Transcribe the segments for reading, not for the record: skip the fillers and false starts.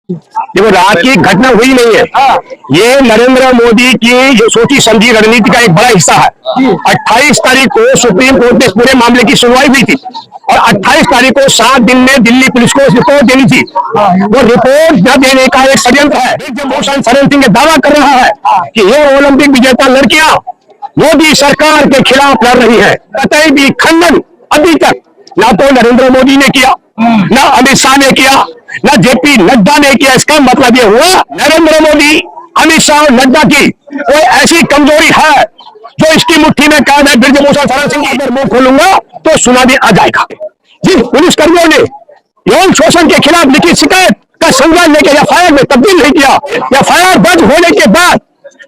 देखो, रात की घटना हुई नहीं है। ये नरेंद्र मोदी की जो सोची समझी रणनीति का एक बड़ा हिस्सा है। 28 तारीख को सुप्रीम कोर्ट में इस पूरे मामले की सुनवाई हुई थी और 28 तारीख को 7 दिन में दिल्ली पुलिस को रिपोर्ट देनी थी। वो रिपोर्ट न देने का एक षड्यंत्र है। ब्रिजभूषण शरण सिंह दावा कर रहा है कि ये ओलंपिक विजेता लड़कियां मोदी सरकार के खिलाफ लड़ रही है। कतई भी खंडन अभी तक ना तो नरेंद्र मोदी ने किया, ना अमित शाह ने किया, ना जेपी नड्डा ने किया। इसका मतलब ये हुआ नरेंद्र मोदी, अमित शाह और नड्डा की कोई ऐसी कमजोरी है जो इसकी मुट्ठी में कैद है। ब्रिजभूषण शरण सिंह अगर मुंह खोलूंगा तो सुनामी आ जाएगा। जिन पुलिसकर्मियों ने यौन शोषण के खिलाफ लिखित शिकायत का संज्ञान लेकर एफआईआर में तब्दील नहीं किया, एफआईआर दर्ज होने के बाद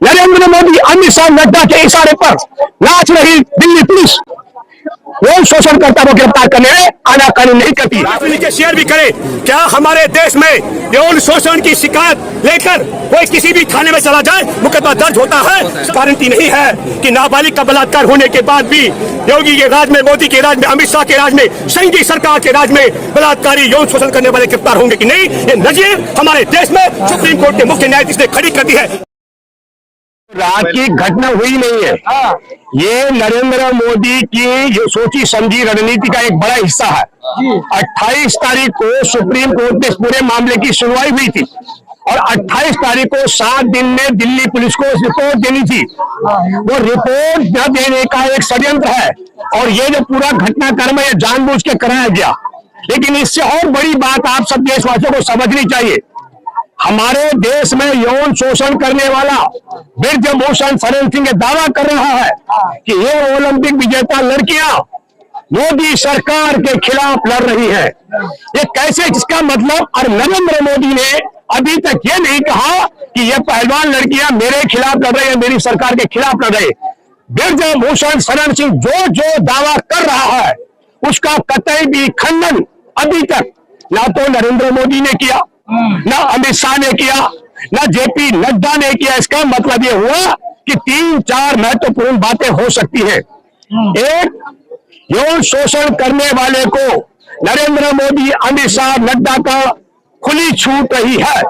नरेंद्र मोदी, अमित शाह, नड्डा के इशारे पर नाच रही दिल्ली पुलिस यौन शोषणकर्ता को गिरफ्तार करने में आनाकानी नहीं करती। नीचे शेयर भी करें, क्या हमारे देश में यौन शोषण की शिकायत लेकर कोई किसी भी थाने में चला जाए मुकदमा दर्ज होता है? गारंटी नहीं है कि नाबालिग का बलात्कार होने के बाद भी योगी के राज में, मोदी के राज में, अमित शाह के राज में, संघीय सरकार के राज में बलात्कारी यौन शोषण करने वाले गिरफ्तार होंगे कि नहीं। ये नजीर हमारे देश में सुप्रीम कोर्ट के मुख्य न्यायाधीश ने खड़ी कर दी है। रात की घटना हुई नहीं है। ये नरेंद्र मोदी की जो सोची समझी रणनीति का एक बड़ा हिस्सा है। 28 तारीख को सुप्रीम कोर्ट में इस पूरे मामले की सुनवाई हुई थी और 28 तारीख को 7 दिन में दिल्ली पुलिस को रिपोर्ट देनी थी। वो रिपोर्ट न देने का एक षड्यंत्र है और ये जो पूरा घटनाक्रम है ये जानबूझ के कराया गया। लेकिन इससे और बड़ी बात आप सब देशवासियों को समझनी चाहिए। हमारे देश में यौन शोषण करने वाला ब्रिजभूषण शरण सिंह दावा कर रहा है कि ये ओलंपिक विजेता लड़कियां मोदी सरकार के खिलाफ लड़ रही हैं। ये कैसे, इसका मतलब, और नरेंद्र मोदी ने अभी तक ये नहीं कहा कि ये पहलवान लड़कियां मेरे खिलाफ लड़ रही है, मेरी सरकार के खिलाफ लड़ रही है। ब्रिजभूषण शरण सिंह जो दावा कर रहा है उसका कतई भी खंडन अभी तक ना तो नरेंद्र मोदी ने किया, ना अमित शाह ने किया, ना जेपी नड्डा ने किया। इसका मतलब यह हुआ कि 3-4 महत्वपूर्ण बातें हो सकती हैं। एक, यौन शोषण करने वाले को नरेंद्र मोदी, अमित शाह, नड्डा का खुली छूट रही है।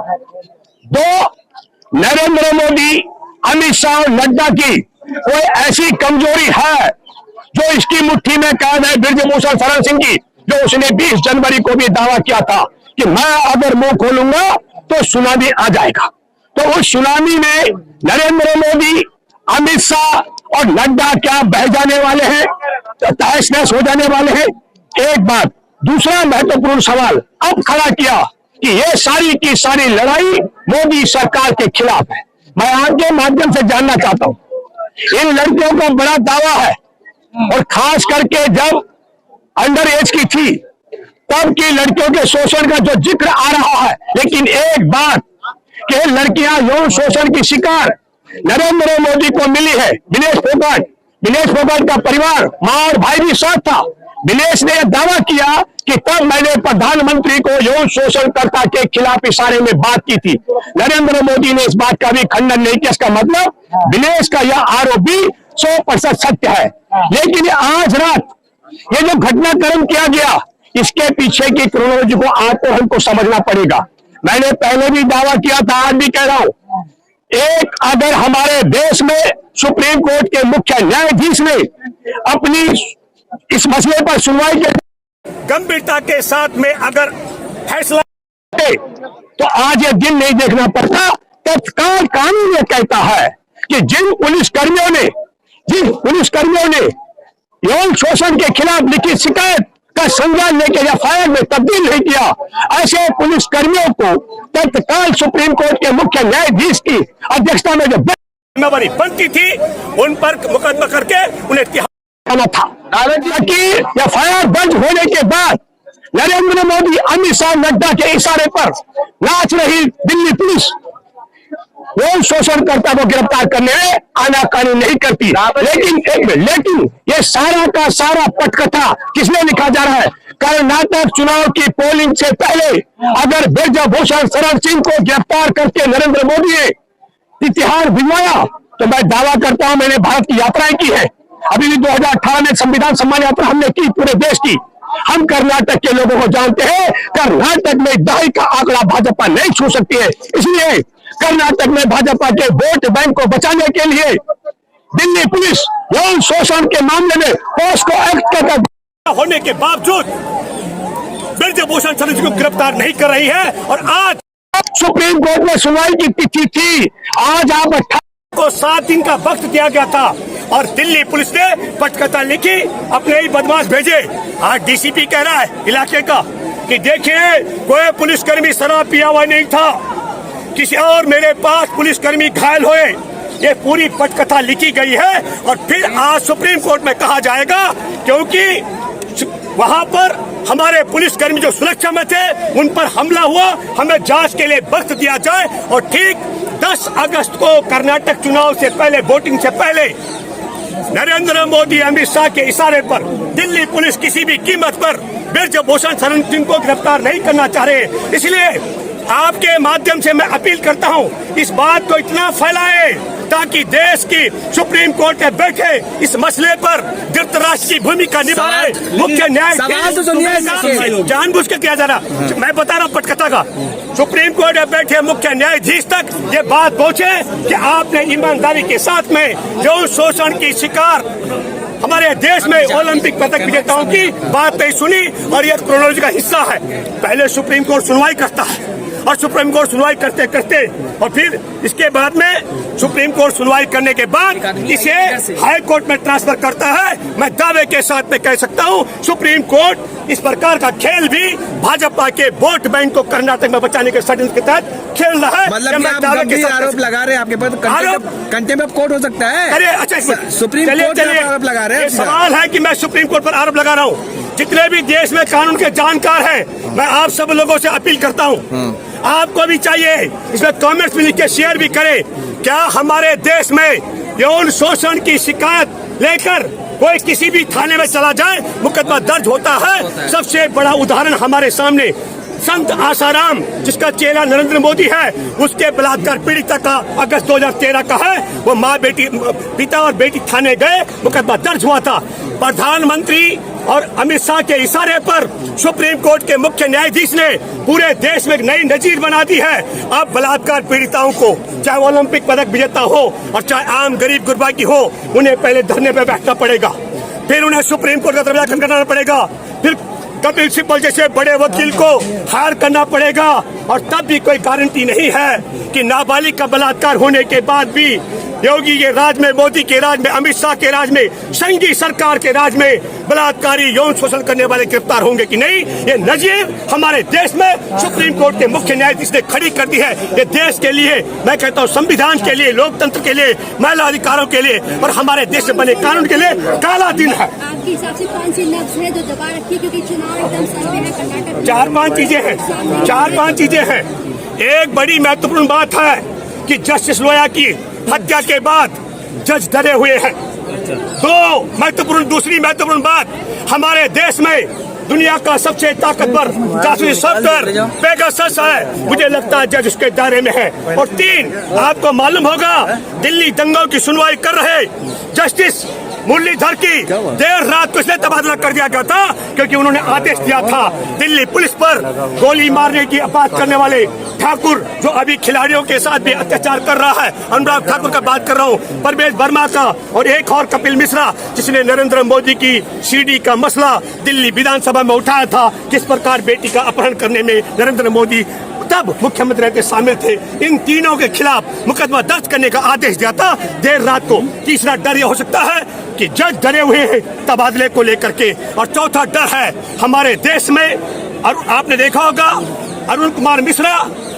2, नरेंद्र मोदी, अमित शाह, नड्डा की कोई ऐसी कमजोरी है जो इसकी मुट्ठी में कैद है। ब्रिजभूषण शरण सिंह की, जो उसने 20 जनवरी को भी दावा किया था कि मैं अगर मुंह खोलूंगा तो सुनामी आ जाएगा। तो उस सुनामी में नरेंद्र मोदी, अमित शाह और नड्डा क्या बह जाने वाले हैं, तो तहस नहस हो जाने वाले हैं। एक बात। दूसरा महत्वपूर्ण सवाल अब खड़ा किया कि ये सारी की सारी लड़ाई मोदी सरकार के खिलाफ है। मैं आपके माध्यम से जानना चाहता हूं, इन लड़कियों का बड़ा दावा है और खास करके जब अंडर एज की थी तब की लड़कियों के शोषण का जो जिक्र आ रहा है। लेकिन एक बात कि लड़कियां यौन शोषण की शिकार नरेंद्र मोदी को मिली है। विनेश फोगाट का परिवार, मां और भाई भी साथ था। विनेश ने यह दावा किया कि तब मैंने प्रधानमंत्री को यौन शोषणकर्ता के खिलाफ इशारे में बात की थी। नरेंद्र मोदी ने इस बात का भी खंडन नहीं किया। इसका मतलब विनेश का यह आरोप भी 100% सत्य है। लेकिन आज रात ये जो घटनाक्रम किया गया, इसके पीछे की क्रोनोलॉजी को आपको हमको समझना पड़ेगा। मैंने पहले भी दावा किया था, आज भी कह रहा हूं, एक अगर हमारे देश में सुप्रीम कोर्ट के मुख्य न्यायाधीश ने अपनी इस मसले पर सुनवाई के गंभीरता के साथ में अगर फैसला तो आज ये दिन नहीं देखना पड़ता। तत्काल कानून ये कहता है कि जिन पुलिसकर्मियों ने यौन शोषण के खिलाफ लिखित शिकायत का संज्ञान लेकर एफआईआर में तब्दील नहीं किया, ऐसे पुलिसकर्मियों को तत्काल सुप्रीम कोर्ट के मुख्य न्यायाधीश की अध्यक्षता में जो जिम्मेवारी बनती थी उन पर मुकदमा करके उन्हें करना था। ताकि एफआईआर दर्ज होने के बाद नरेंद्र मोदी, अमित शाह, नड्डा के इशारे पर नाच रही दिल्ली पुलिस यौन शोषणकर्ता को गिरफ्तार करने में आनाकानी नहीं करती। लेकिन ये सारा का सारा पटकथा किसने लिखा जा रहा है? कर्नाटक चुनाव की पोलिंग से पहले अगर ब्रिजभूषण शरण सिंह को गिरफ्तार करके नरेंद्र मोदी ने इतिहास भिजवाया तो मैं दावा करता हूं, मैंने भारत की यात्राएं की है। अभी भी 2018 में संविधान सम्मान यात्रा हमने की पूरे देश की। हम कर्नाटक के लोगों को जानते हैं, कर्नाटक में दहाई का आंकड़ा भाजपा नहीं छू सकती है। इसलिए कर्नाटक में भाजपा के वोट बैंक को बचाने के लिए दिल्ली पुलिस यौन शोषण के मामले में पॉस्को एक्ट का होने के बावजूद ब्रजभूषण शरण जी को गिरफ्तार नहीं कर रही है। और आज सुप्रीम कोर्ट में सुनवाई की तिथि थी, आज आप 18 को 7 दिन का वक्त दिया गया था और दिल्ली पुलिस ने पटकथा लिखी, अपने ही बदमाश भेजे। आज डीसीपी कह रहा है इलाके का कि देखिए कोई पुलिसकर्मी शराब पिया हुआ नहीं था, किसी और मेरे पास पुलिसकर्मी घायल हुए। ये पूरी पटकथा लिखी गई है और फिर आज सुप्रीम कोर्ट में कहा जाएगा क्योंकि वहां पर हमारे पुलिसकर्मी जो सुरक्षा में थे उन पर हमला हुआ, हमें जांच के लिए वक्त दिया जाए। और ठीक 10 अगस्त को कर्नाटक चुनाव से पहले, वोटिंग से पहले, नरेंद्र मोदी अमित शाह के इशारे पर दिल्ली पुलिस किसी भी कीमत पर ब्रजभूषण शरण सिंह को गिरफ्तार नहीं करना चाह रहे। इसलिए आपके माध्यम से मैं अपील करता हूं, इस बात को इतना फैलाएं ताकि देश की सुप्रीम कोर्ट में बैठे इस मसले पर धृतराष्ट्र की भूमिका निभाए। मुख्य न्यायाधीश जानबूझ के किया जा रहा, मैं बता रहा हूँ पटकथा का। सुप्रीम कोर्ट में बैठे मुख्य न्यायाधीश तक ये बात पहुँचे कि आपने ईमानदारी के साथ में यौन शोषण की शिकार हमारे देश में ओलंपिक पदक विजेताओं की बात नहीं सुनी और यह क्रोनोलॉजी का हिस्सा है। पहले सुप्रीम कोर्ट सुनवाई करता है और सुप्रीम कोर्ट सुनवाई करते करते और फिर इसके बाद में सुप्रीम कोर्ट सुनवाई करने के बाद इसे हाई कोर्ट में ट्रांसफर करता है। मैं दावे के साथ में कह सकता हूं सुप्रीम कोर्ट इस प्रकार का खेल भी भाजपा के वोट बैंक को कर्नाटक में बचाने के षड्यंत्र के तहत खेल रहा है। मतलब आप गंभीर आरोप लगा रहे हैं, आपके पास कंटेम्प्ट ऑफ कोर्ट हो सकता है। अरे अच्छा, सुप्रीम कोर्ट पर आरोप लगा रहे हैं। सवाल है कि मैं सुप्रीम कोर्ट पर आरोप लगा रहा हूँ। जितने भी देश में कानून के जानकार हैं, मैं आप सब लोगों से अपील करता हूँ, आपको भी चाहिए इसमें कमेंट्स में लिख के शेयर भी करें। क्या हमारे देश में यौन शोषण की शिकायत लेकर कोई किसी भी थाने में चला जाए मुकदमा दर्ज होता है? सबसे बड़ा उदाहरण हमारे सामने संत आसाराम, जिसका चेला नरेंद्र मोदी है, उसके बलात्कार पीड़िता का अगस्त 2013 का है। वो माँ बेटी, पिता और बेटी थाने गए, मुकदमा दर्ज हुआ था। प्रधानमंत्री और अमित शाह के इशारे पर सुप्रीम कोर्ट के मुख्य न्यायाधीश ने पूरे देश में एक नई नजीर बना दी है। अब बलात्कार पीड़िताओं को, चाहे ओलंपिक पदक विजेता हो और चाहे आम गरीब गुरबा की हो, उन्हें पहले धरने पर बैठना पड़ेगा, फिर उन्हें सुप्रीम कोर्ट का दरवाजा खटखटाना पड़ेगा, फिर कपिल सिब्बल जैसे बड़े वकील को हायर करना पड़ेगा। और तब भी कोई गारंटी नहीं है कि नाबालिग का बलात्कार होने के बाद भी योगी के राज में, मोदी के राज में, अमित शाह के राज में, संघी सरकार के राज में बलात्कारी यौन शोषण करने वाले गिरफ्तार होंगे कि नहीं? ये नजीर हमारे देश में सुप्रीम कोर्ट के मुख्य न्यायाधीश ने खड़ी कर दी है। ये देश के लिए, मैं कहता हूँ संविधान के लिए, लोकतंत्र के लिए, महिला अधिकारों के लिए और हमारे देश में बने कानून के लिए काला दिन है। आपके हिसाब से कौन सी लफ्ज है जो दबा रखी है, क्योंकि चुनाव एकदम सामने है कर्नाटक में? 4-5 चीजें हैं, 4-5 चीजें हैं। एक बड़ी महत्वपूर्ण बात है कि जस्टिस लोया की हत्या के बाद जज डरे हुए हैं। दूसरी महत्वपूर्ण बात, हमारे देश में दुनिया का सबसे ताकतवर जासूसी सॉफ्टवेयर पेगासस है, मुझे लगता है जज उसके दायरे में है। और 3, आपको मालूम होगा दिल्ली दंगों की सुनवाई कर रहे जस्टिस मुरलीधर की देर रात को इसलिए तबादला कर दिया गया था क्योंकि उन्होंने आदेश दिया था दिल्ली पुलिस पर गोली मारने की बात करने वाले ठाकुर, जो अभी खिलाड़ियों के साथ भी अत्याचार कर रहा है, अनुराग ठाकुर का बात कर रहा हूँ, परवेज वर्मा का, और एक और कपिल मिश्रा, जिसने नरेंद्र मोदी की सीडी का मसला दिल्ली विधानसभा में उठाया था, किस प्रकार बेटी का अपहरण करने में नरेंद्र मोदी तब मुख्यमंत्री रहते शामिल थे। इन तीनों के खिलाफ मुकदमा दर्ज करने का आदेश दिया था देर रात को। तीसरा डर यह हो सकता है कि जज डरे हुए हैं तबादले को लेकर के, और चौथा डर है हमारे देश में, और आपने देखा होगा अरुण कुमार मिश्रा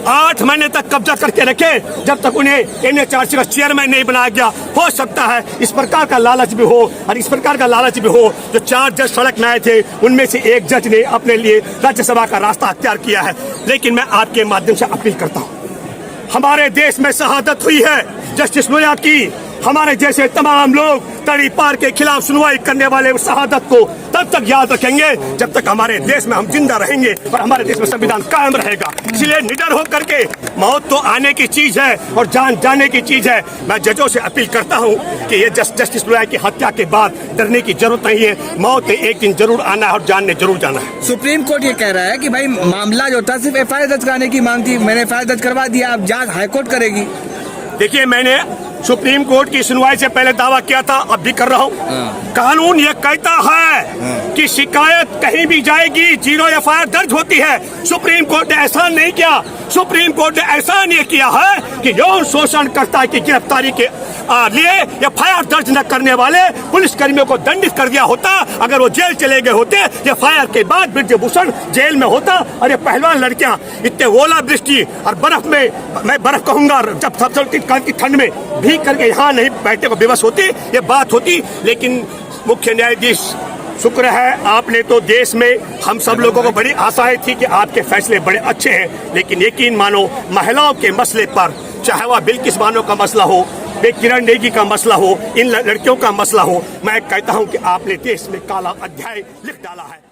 8 महीने तक कब्जा करके रखे जब तक उन्हें NHRC का चेयरमैन नहीं बनाया गया। हो सकता है इस प्रकार का लालच भी हो, और इस प्रकार का लालच भी हो जो 4 जज सड़क में आए थे, उनमें से एक जज ने अपने लिए राज्यसभा का रास्ता अख्तियार किया है। लेकिन मैं आपके माध्यम से अपील करता हूँ, हमारे देश में शहादत हुई है जस्टिस लोया की, हमारे जैसे तमाम लोग तड़ी पार के खिलाफ सुनवाई करने वाले उस शहादत को तब तक याद रखेंगे जब तक हमारे देश में हम जिंदा रहेंगे और हमारे देश में संविधान कायम रहेगा। इसलिए निडर होकर के, मौत तो आने की चीज है और जान जाने की चीज है। मैं जजों से अपील करता हूं कि ये जस्टिस लोया की हत्या के बाद डरने की जरूरत नहीं है। मौत एक दिन जरूर आना है और जान ने जरूर जाना है। सुप्रीम कोर्ट ये कह रहा है कि भाई मामला जो था सिर्फ एफआईआर दर्ज कराने की मांग थी, मैंने एफआईआर दर्ज करवा दिया, अब जांच हाईकोर्ट करेगी। देखिए, मैंने सुप्रीम कोर्ट की सुनवाई से पहले दावा किया था, अब भी कर रहा हूँ। कानून ये कहता है कि शिकायत कहीं भी जाएगी, 0 एफआईआर दर्ज होती है। सुप्रीम कोर्ट ने ऐसा नहीं किया। सुप्रीम कोर्ट ने ऐसा नहीं किया है कि यौन शोषणकर्ता की गिरफ्तारी के लिए एफआईआर दर्ज न करने वाले पुलिसकर्मियों को दंडित कर दिया होता। अगर वो जेल चले गए होते, एफआईआर के बाद ब्रजभूषण जेल में होता। अरे पहलवान लड़कियां इतने ओलावृष्टि और बर्फ में, मैं बर्फ कहूंगा, जब सबसे ठंड में भीग करके यहाँ नहीं बैठने को विवश होती, ये बात होती। लेकिन मुख्य न्यायाधीश, शुक्र है आपने तो देश में हम सब लोगों को बड़ी आशाएं थी कि आपके फैसले बड़े अच्छे हैं। लेकिन यकीन मानो, महिलाओं के मसले पर, चाहे वह बिल्किस बानो का मसला हो, किरण नेगी का मसला हो, इन लड़कियों का मसला हो, मैं कहता हूं कि आपने देश में काला अध्याय लिख डाला है।